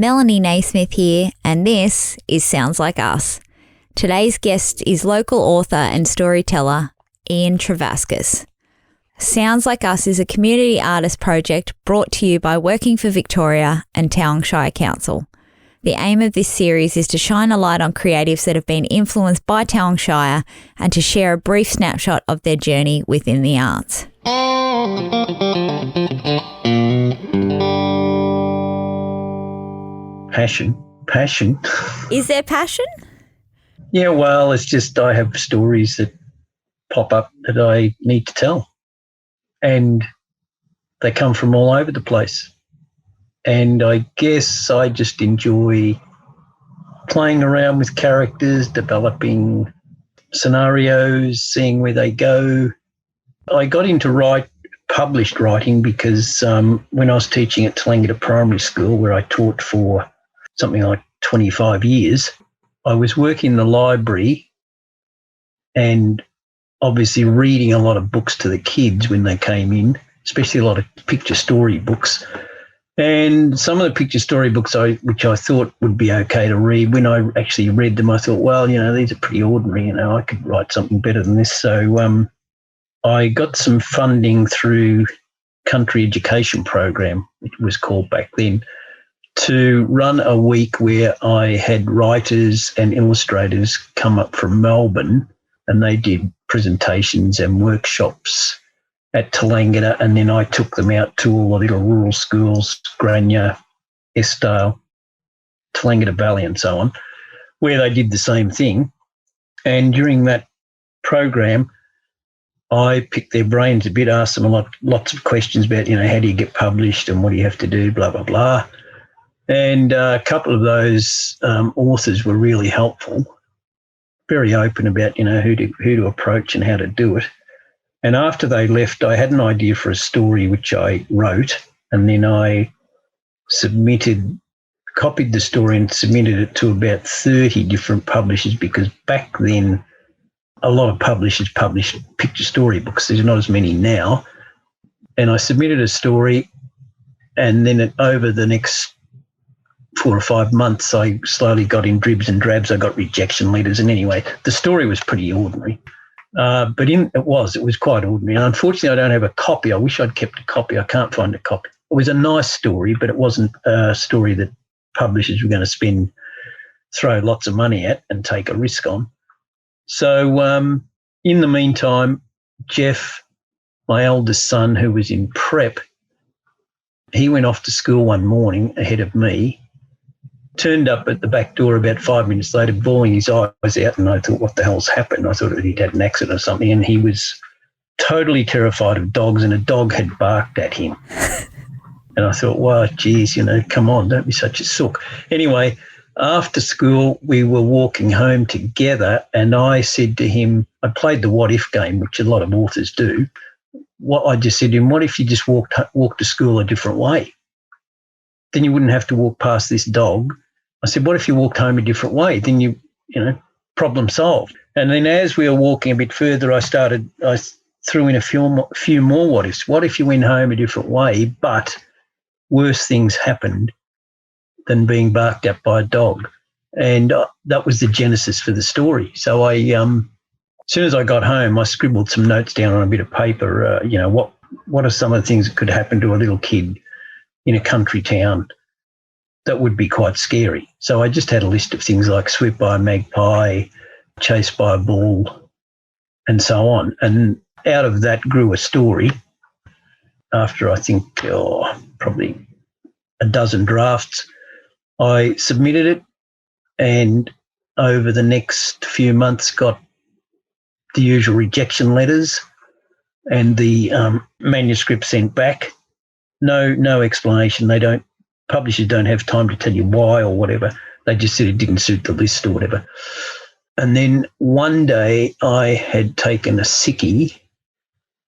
Melanie Naismith here, and this is Sounds Like Us. Today's guest is local author and storyteller Ian Trevaskis. Sounds Like Us is a community artist project brought to you by Working for Victoria and Taung Shire Council. The aim of this series is to shine a light on creatives that have been influenced by Taung Shire and to share a brief snapshot of their journey within the arts. Passion. Is there passion? Yeah, well, it's just I have stories that pop up that I need to tell. And they come from all over the place. And I guess I just enjoy playing around with characters, developing scenarios, seeing where they go. I got into published writing because when I was teaching at Tallangatta Primary School, where I taught for something like 25 years, I was working in the library and obviously reading a lot of books to the kids when they came in, especially a lot of picture story books. And some of the picture story books which I thought would be okay to read, when I actually read them, I thought, well, these are pretty ordinary. I could write something better than this. So I got some funding through Country Education Program, it was called back then, to run a week where I had writers and illustrators come up from Melbourne and they did presentations and workshops at Tallangatta, and then I took them out to all the little rural schools, Grania, Estale, Tallangatta Valley and so on, where they did the same thing. And during that program, I picked their brains a bit, asked them lots of questions about, how do you get published and what do you have to do, blah, blah, blah. And a couple of those authors were really helpful, very open about, who to approach and how to do it. And after they left, I had an idea for a story which I wrote, and then I copied the story and submitted it to about 30 different publishers, because back then a lot of publishers published picture story books. There's not as many now. And I submitted a story, and then over the next 4 or 5 months, I slowly got in dribs and drabs. I got rejection letters. And anyway, the story was pretty ordinary. But it was quite ordinary. And unfortunately, I don't have a copy. I wish I'd kept a copy. I can't find a copy. It was a nice story, but it wasn't a story that publishers were going to throw lots of money at and take a risk on. So in the meantime, Jeff, my eldest son, who was in prep, he went off to school one morning ahead of me, turned up at the back door about 5 minutes later, bawling his eyes out, and I thought, what the hell's happened? I thought he'd had an accident or something, and he was totally terrified of dogs, and a dog had barked at him. And I thought, well, geez, come on, don't be such a sook. Anyway, after school, we were walking home together, and I said to him, I played the what if game, which a lot of authors do. I just said to him, what if you just walk to school a different way? Then you wouldn't have to walk past this dog. I said, what if you walked home a different way? Then problem solved. And then as we were walking a bit further, I threw in a few more what ifs. What if you went home a different way, but worse things happened than being barked at by a dog? And that was the genesis for the story. So as soon as I got home, I scribbled some notes down on a bit of paper, what are some of the things that could happen to a little kid in a country town that would be quite scary. So I just had a list of things like swooped by a magpie, chased by a bull, and so on. And out of that grew a story. After, I think, probably a dozen drafts, I submitted it, and over the next few months got the usual rejection letters and the manuscript sent back. No explanation. Publishers don't have time to tell you why or whatever. They just said it didn't suit the list or whatever. And then one day I had taken a sickie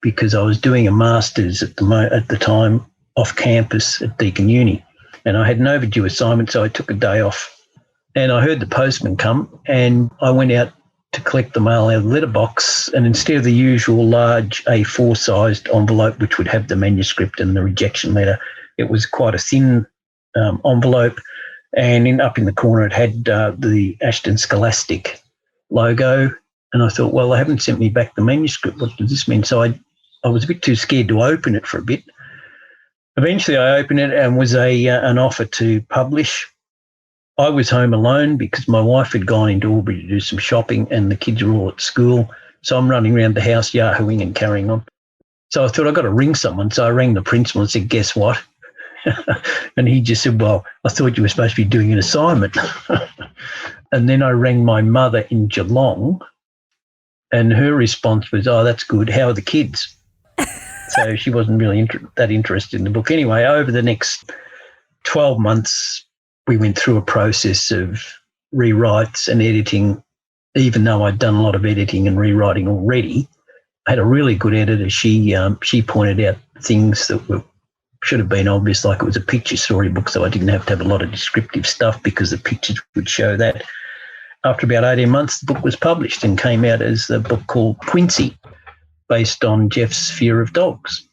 because I was doing a master's at the time off campus at Deakin Uni, and I had an overdue assignment, so I took a day off. And I heard the postman come, and I went out to collect the mail out of the letterbox, and instead of the usual large A4-sized envelope which would have the manuscript and the rejection letter, it was quite a thin envelope, And up in the corner, it had the Ashton Scholastic logo. And I thought, well, they haven't sent me back the manuscript. What does this mean? So I was a bit too scared to open it for a bit. Eventually, I opened it and was an offer to publish. I was home alone because my wife had gone into Albury to do some shopping and the kids were all at school. So I'm running around the house, yahooing and carrying on. So I thought I've got to ring someone. So I rang the principal and said, guess what? And he just said, well, I thought you were supposed to be doing an assignment. And then I rang my mother in Geelong and her response was, oh, that's good. How are the kids? So she wasn't really that interested in the book. Anyway, over the next 12 months, we went through a process of rewrites and editing. Even though I'd done a lot of editing and rewriting already, I had a really good editor. She pointed out things that should have been obvious, like it was a picture storybook, so I didn't have to have a lot of descriptive stuff because the pictures would show that. After about 18 months, the book was published and came out as a book called Quincy, based on Jeff's fear of dogs.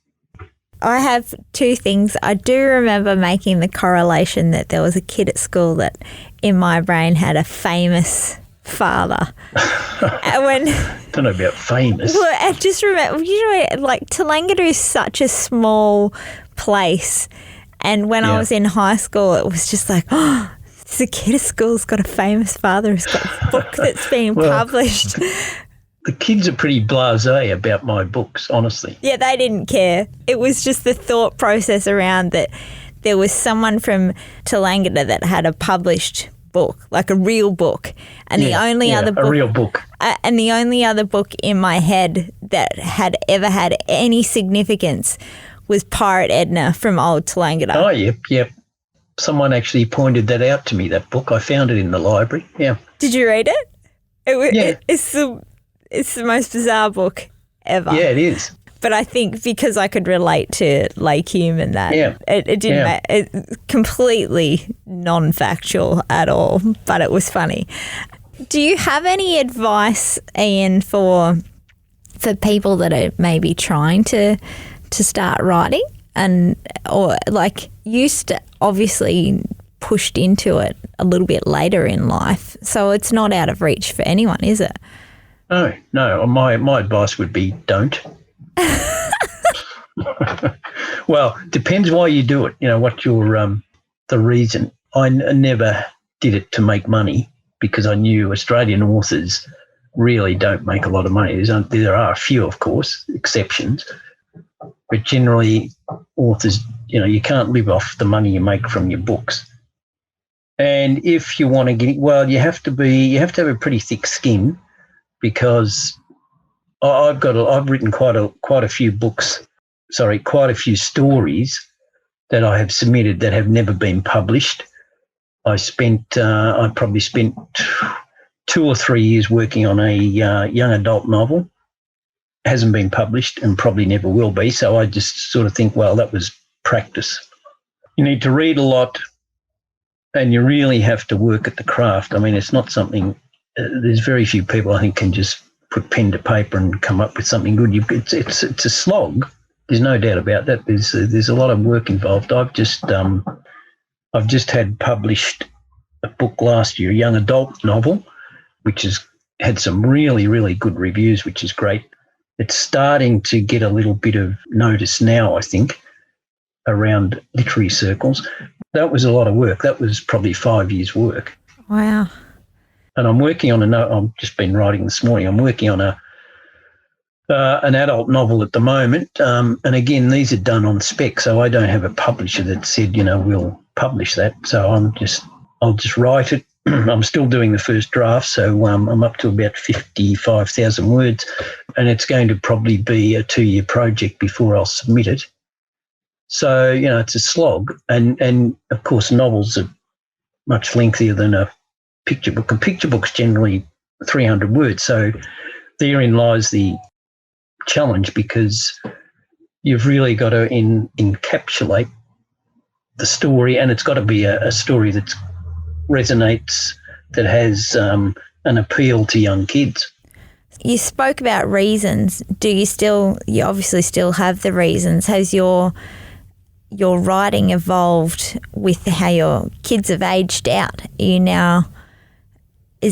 I have two things. I do remember making the correlation that there was a kid at school that in my brain had a famous father. I don't know about famous. Well, I just remember, like Tallangatta is such a small place. And when I was in high school, it was just like, oh, this kid at school's got a famous father who's got a book that's being published. The kids are pretty blasé about my books, honestly. Yeah, they didn't care. It was just the thought process around that there was someone from Tallangatta that had a published book, like a real book. And the only other book, a real book. And the only other book in my head that had ever had any significance was Pirate Edna from Old Tallangatta. Oh, yep. Someone actually pointed that out to me, that book. I found it in the library, yeah. Did you read it? It's the most bizarre book ever. Yeah, it is. But I think because I could relate to Lake Hume and that, it didn't matter. It's completely non-factual at all, but it was funny. Do you have any advice, Ian, for people that are maybe trying to start writing or like you obviously pushed into it a little bit later in life, so it's not out of reach for anyone, is it? No. My advice would be don't. Well, depends why you do it. You know, what's your the reason. I never did it to make money because I knew Australian authors really don't make a lot of money. There are a few, of course, exceptions, but generally authors, you can't live off the money you make from your books. And if you want to get, well, you have to have a pretty thick skin. Because I've written quite a few stories that I have submitted that have never been published. I probably spent 2 or 3 years working on a young adult novel. Hasn't been published and probably never will be. So I just sort of think, well, that was practice. You need to read a lot, and you really have to work at the craft. I mean, it's not something. There's very few people I think can just put pen to paper and come up with something good. It's a slog. There's no doubt about that. There's a lot of work involved. I've just had published a book last year, a young adult novel, which has had some really, really good reviews, which is great. It's starting to get a little bit of notice now, I think, around literary circles. That was a lot of work. That was probably 5 years' work. Wow. And I'm working on I've just been writing this morning. I'm working on an adult novel at the moment. And again, these are done on spec, so I don't have a publisher that said, we'll publish that. So I'll just write it. I'm still doing the first draft, so I'm up to about 55,000 words, and it's going to probably be a 2-year project before I'll submit it. So, it's a slog. And of course, novels are much lengthier than a picture book. A picture book's generally 300 words. So therein lies the challenge, because you've really got to encapsulate the story, and it's got to be a story that resonates, that has an appeal to young kids. You spoke about reasons. You obviously still have the reasons. Has your your writing evolved with how your kids have aged out? Is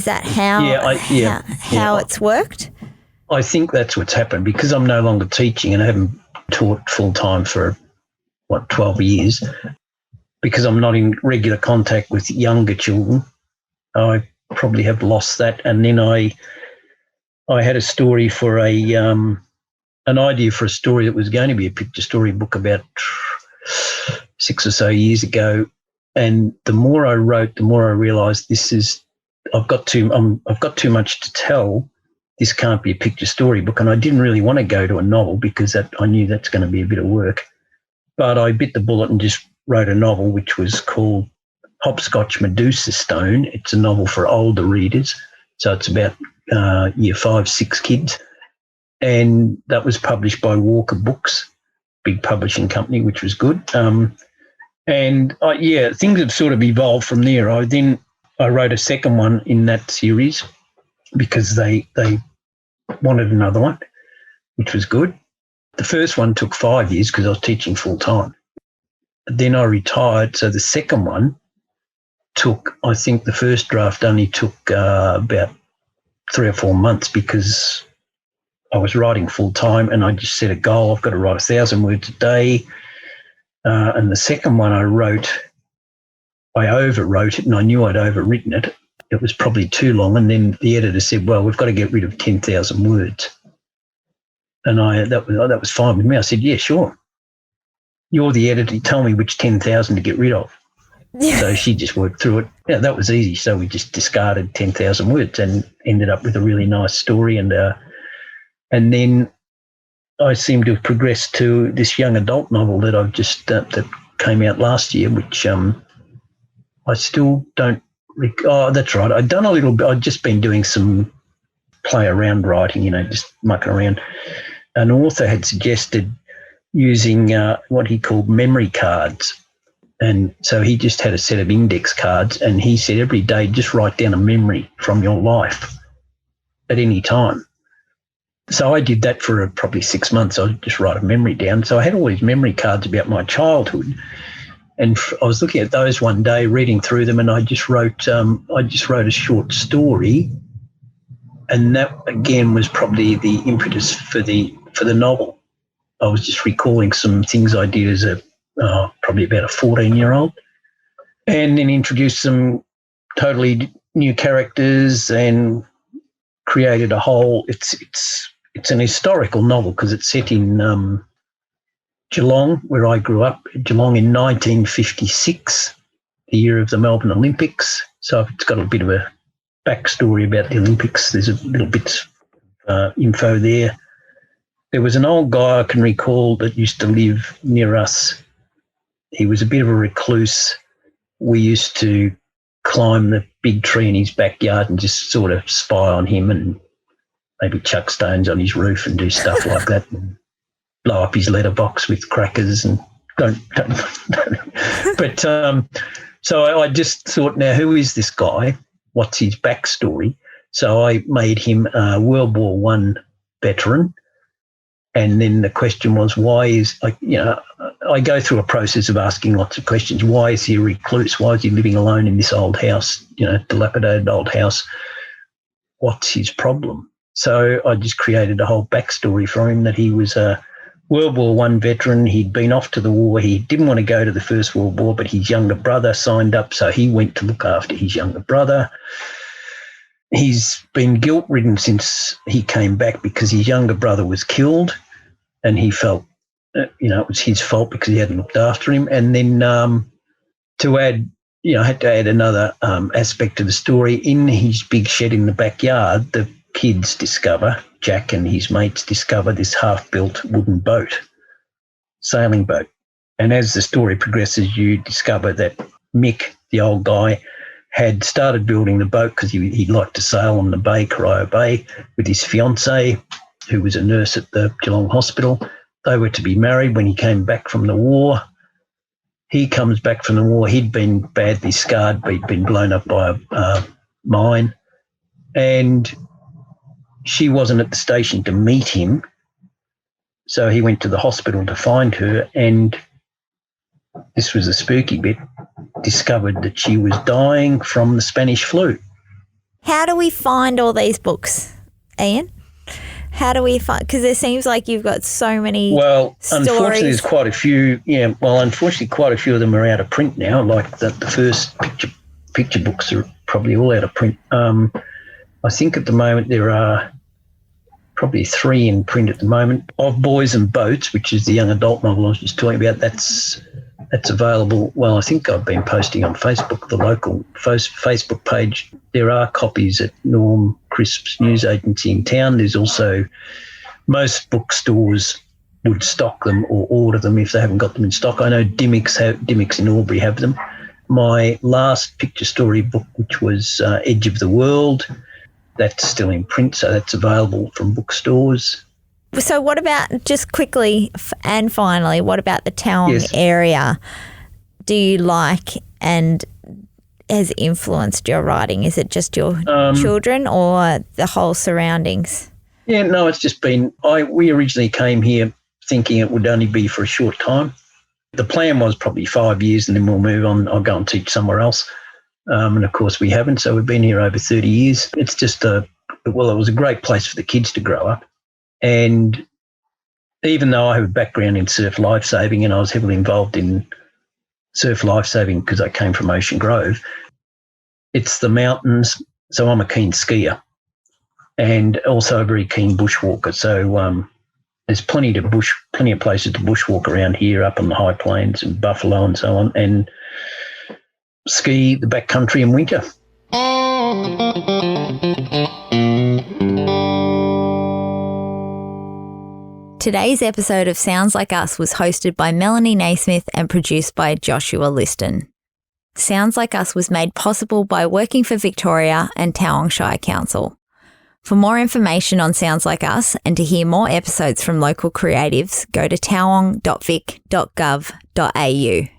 that how it's worked? I think that's what's happened because I'm no longer teaching and I haven't taught full time for 12 years. Because I'm not in regular contact with younger children, I probably have lost that. And then I had a story for an idea for a story that was going to be a picture story book about 6 or so years ago. And the more I wrote, the more I realised I've got too much to tell. This can't be a picture story book. And I didn't really want to go to a novel because I knew that's going to be a bit of work. But I bit the bullet and just wrote a novel which was called Hopscotch Medusa Stone. It's a novel for older readers. So it's about year 5, 6 kids. And that was published by Walker Books, big publishing company, which was good. Things have sort of evolved from there. I wrote a second one in that series because they wanted another one, which was good. The first one took 5 years because I was teaching full time. Then I retired, so the second one I think the first draft only took about 3 or 4 months because I was writing full time and I just set a goal. I've got to write 1,000 words a day. And the second one I overwrote it and I knew I'd overwritten it. It was probably too long. And then the editor said, well, we've got to get rid of 10,000 words. And that was fine with me. I said, yeah, sure. You're the editor. Tell me which 10,000 to get rid of. Yeah. So she just worked through it. Yeah, that was easy. So we just discarded 10,000 words and ended up with a really nice story. And then I seem to have progressed to this young adult novel that I've just that came out last year, which I still don't. Oh, that's right. I'd done a little bit. I'd just been doing some play around writing, just mucking around. An author had suggested using what he called memory cards. And so he just had a set of index cards and he said every day just write down a memory from your life at any time. So I did that for probably 6 months. I would just write a memory down. So I had all these memory cards about my childhood. And I was looking at those one day, reading through them, and I just wrote a short story. And that, again, was probably the impetus for the novel. I was just recalling some things I did as probably about a 14-year-old, and then introduced some totally new characters and created a whole. It's an historical novel because it's set in Geelong, where I grew up. Geelong in 1956, the year of the Melbourne Olympics. So it's got a bit of a backstory about the Olympics. There's a little bit of info there. There was an old guy I can recall that used to live near us. He was a bit of a recluse. We used to climb the big tree in his backyard and just sort of spy on him and maybe chuck stones on his roof and do stuff like that and blow up his letterbox with crackers and don't. But so I just thought, now who is this guy? What's his backstory? So I made him a World War I veteran. And then the question was, why is, I go through a process of asking lots of questions. Why is he a recluse? Why is he living alone in this old house, dilapidated old house? What's his problem? So I just created a whole backstory for him, that he was a World War I veteran. He'd been off to the war. He didn't want to go to the First World War, but his younger brother signed up, so he went to look after his younger brother. He's been guilt-ridden since he came back because his younger brother was killed, and he felt, it was his fault because he hadn't looked after him. And then to add, had to add another aspect to the story. In his big shed in the backyard, the kids discover, Jack and his mates discover, this half-built wooden boat, sailing boat. And as the story progresses, you discover that Mick, the old guy, had started building the boat because he liked to sail on the bay, Corio Bay, with his fiancée, who was a nurse at the Geelong Hospital. They were to be married when he came back from the war. He comes back from the war. He'd been badly scarred, but he'd been blown up by a mine. And she wasn't at the station to meet him. So he went to the hospital to find her. And this was a spooky bit, discovered that she was dying from the Spanish flu. How do we find all these books, Ian? How do we find, because it seems like you've got so many stories. Unfortunately, there's quite a few. Yeah, well, unfortunately, quite a few of them are out of print now. Like the first picture books are probably all out of print. I think at the moment there are probably 3 in print at the moment. Of Boys and Boats, which is the young adult novel I was just talking about, that's available. Well, I think I've been posting on Facebook, the local Facebook page. There are copies at Norm Crisp's news agency in town. There's also, most bookstores would stock them or order them if they haven't got them in stock. I know Dimmicks in Albury have them. My last picture story book, which was Edge of the World, that's still in print, so that's available from bookstores. So what about, just quickly and finally, what about the Towong area? Do you like and has influenced your writing? Is it just your children or the whole surroundings? Yeah, no, it's just been, we originally came here thinking it would only be for a short time. The plan was probably 5 years and then we'll move on. I'll go and teach somewhere else. And of course we haven't. So we've been here over 30 years. It's just it was a great place for the kids to grow up. And even though I have a background in surf lifesaving and I was heavily involved in surf lifesaving because I came from Ocean Grove, it's the mountains. So I'm a keen skier and also a very keen bushwalker. So there's plenty of places to bushwalk around here up on the high plains and Buffalo and so on, and ski the backcountry in winter. Today's episode of Sounds Like Us was hosted by Melanie Naismith and produced by Joshua Liston. Sounds Like Us was made possible by Working for Victoria and Towong Shire Council. For more information on Sounds Like Us and to hear more episodes from local creatives, go to towong.vic.gov.au.